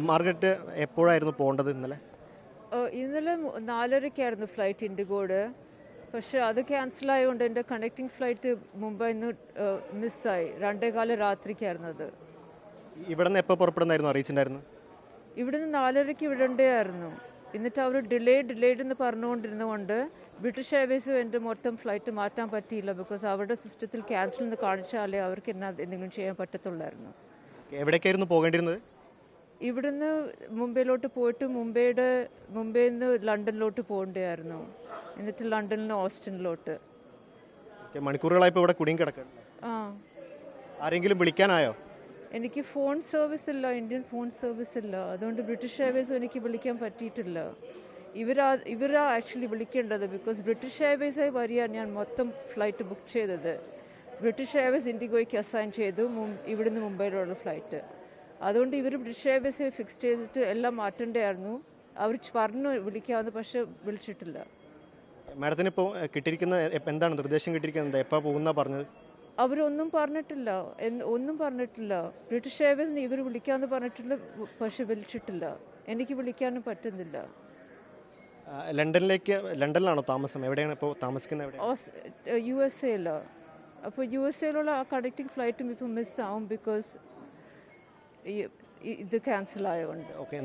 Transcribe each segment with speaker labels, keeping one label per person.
Speaker 1: Margaret എപ്പോഴായിരുന്നു പോകേണ്ടത് ഇന്നലെ?
Speaker 2: ഇന്നലെ 4:30-ക്കായിരുന്നു ഫ്ലൈറ്റ് ഇൻഡിഗോയുടെ. പക്ഷെ അത് ക്യാൻസലായതുകൊണ്ട് എൻ്റെ കണക്റ്റിംഗ് ഫ്ലൈറ്റ് മുംബൈയിൽ നിന്ന് മിസ്സായി. 2:15 രാത്രിക്കായിരുന്നു അത്.
Speaker 1: ഇവിടെ നിന്ന് എപ്പോൾ പുറപ്പെടുന്നായിരുന്നു അറിയിച്ചിട്ടുണ്ടായിരുന്നു?
Speaker 2: ഇവിടുന്ന് 4:30-ക്ക് വിടേണ്ടതായിരുന്നു. എന്നിട്ട് അവർ ഡിലേഡ് എന്ന് പറഞ്ഞുകൊണ്ടിരുന്നതുകൊണ്ട് ബ്രിട്ടീഷ് എയർവേസും എൻ്റെ മൊത്തം ഫ്ലൈറ്റ് മാറ്റാൻ പറ്റിയില്ല. ബിക്കോസ് അവരുടെ സിസ്റ്റത്തിൽ ക്യാൻസൽ എന്ന് കാണിച്ചാലേ അവർക്ക് എന്നാ എന്തെങ്കിലും ചെയ്യാൻ പറ്റത്തുള്ളായിരുന്നു.
Speaker 1: എവിടേക്കായിരുന്നു പോകേണ്ടിരുന്നത്?
Speaker 2: ഇവിടുന്ന് മുംബൈയിലോട്ട് പോയിട്ട് മുംബൈയിൽ നിന്ന് ലണ്ടനിലോട്ട് പോകേണ്ടതായിരുന്നു. എന്നിട്ട് ലണ്ടനിൽ നിന്ന് ഓസ്റ്റിനിലോട്ട്.
Speaker 1: മണിക്കൂറുകളായപ്പോൾ ഇവിടെ കുടുങ്ങി കിടക്കുക. ആരെങ്കിലും വിളിക്കാനായോ?
Speaker 2: എനിക്ക് ഫോൺ സർവീസ് ഇല്ല, ഇന്ത്യൻ ഫോൺ സർവീസ് ഇല്ല. അതുകൊണ്ട് ബ്രിട്ടീഷ് എയർവേസും എനിക്ക് വിളിക്കാൻ പറ്റിയിട്ടില്ല. ഇവരാ ആക്ച്വലി വിളിക്കേണ്ടത്. ബിക്കോസ് ബ്രിട്ടീഷ് എയർവേസായി വരികയാണ് ഞാൻ മൊത്തം ഫ്ലൈറ്റ് ബുക്ക് ചെയ്തത്. ബ്രിട്ടീഷ് എയർവേസ് ഇൻഡിഗോയ്ക്ക് അസൈൻ ചെയ്തു ഇവിടുന്ന് മുംബൈയിലുള്ള ഫ്ലൈറ്റ്. അതുകൊണ്ട് ഇവർ ബ്രിട്ടീഷ് എയർവേസ് ഫിക്സ് ചെയ്തിട്ട് എല്ലാം മാറ്റേണ്ടതായിരുന്നു. അവർ പറഞ്ഞു വിളിക്കാമെന്ന്, പക്ഷെ വിളിച്ചിട്ടില്ല.
Speaker 1: മാഡത്തിന് ഇപ്പോൾ കിട്ടിയിരിക്കുന്ന എന്താണ് നിർദ്ദേശം കിട്ടിയിരിക്കുന്നത്? എപ്പോൾ പോകുന്ന പറഞ്ഞത്?
Speaker 2: അവരൊന്നും പറഞ്ഞിട്ടില്ല, ഒന്നും പറഞ്ഞിട്ടില്ല. ബ്രിട്ടീഷ് എയർവേസിന് ഇവർ വിളിക്കാമെന്ന് പറഞ്ഞിട്ടില്ല, പക്ഷെ വിളിച്ചിട്ടില്ല. എനിക്ക് വിളിക്കാനും പറ്റുന്നില്ല.
Speaker 1: ലണ്ടനിലാണോ താമസം? എവിടെയാണ് ഇപ്പോൾ താമസിക്കുന്നത്?
Speaker 2: USA. അപ്പോൾ USA ആ കണക്റ്റിംഗ് ഫ്ലൈറ്റും ഇപ്പോൾ മിസ്സാവും ബിക്കോസ് ഇത് ക്യാൻസൽ ആയതുകൊണ്ട്.
Speaker 1: ഓക്കെ.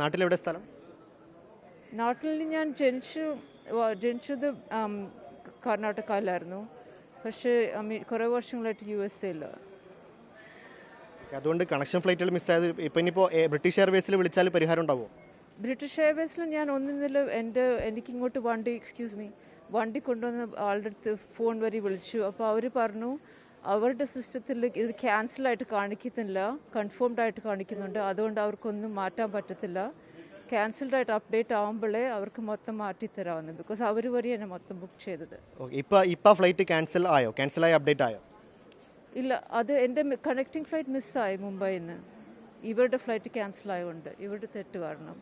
Speaker 1: നാട്ടിലെവിടെ സ്ഥലം?
Speaker 2: നാട്ടിൽ ഞാൻ ജനിച്ചത് കർണാടകയിലായിരുന്നു. പക്ഷേ കുറേ വർഷങ്ങളായിട്ട് USA.
Speaker 1: അതുകൊണ്ട് കണക്ഷൻ ഫ്ലൈറ്റുകൾ മിസ്സായത്. ഇപ്പം ഇനിയിപ്പോൾ ബ്രിട്ടീഷ് എയർവേസിൽ വിളിച്ചാൽ പരിഹാരം ഉണ്ടാവുമോ?
Speaker 2: ബ്രിട്ടീഷ് എയർവേസിൽ ഞാൻ ഒന്നിൽ എനിക്കിങ്ങോട്ട് വണ്ടി കൊണ്ടുവന്ന് ആളുടെ അടുത്ത് ഫോൺ വഴി വിളിച്ചു. അപ്പോൾ അവർ പറഞ്ഞു അവരുടെ സിസ്റ്റത്തിൽ ഇത് ക്യാൻസലായിട്ട് കാണിക്കുന്നില്ല, കൺഫേംഡ് ആയിട്ട് കാണിക്കുന്നുണ്ട്. അതുകൊണ്ട് അവർക്കൊന്നും മാറ്റാൻ പറ്റത്തില്ല. ക്യാൻസൽഡ് ആയിട്ട് അപ്ഡേറ്റ് ആകുമ്പോഴേ അവർക്ക് മൊത്തം മാറ്റി തരാമെന്ന്. ബിക്കോസ് അവർ വഴിയാണ് മൊത്തം ബുക്ക് ചെയ്തത്.
Speaker 1: ഇപ്പോൾ ഫ്ലൈറ്റ് ക്യാൻസലായി അപ്ഡേറ്റ് ആയോ?
Speaker 2: ഇല്ല, അത് എൻ്റെ കണക്റ്റിംഗ് ഫ്ലൈറ്റ് മിസ്സായി മുംബൈയിൽ നിന്ന്. ഇവരുടെ ഫ്ലൈറ്റ് ക്യാൻസൽ ആയതുകൊണ്ട്, ഇവരുടെ തെറ്റ് കാരണം.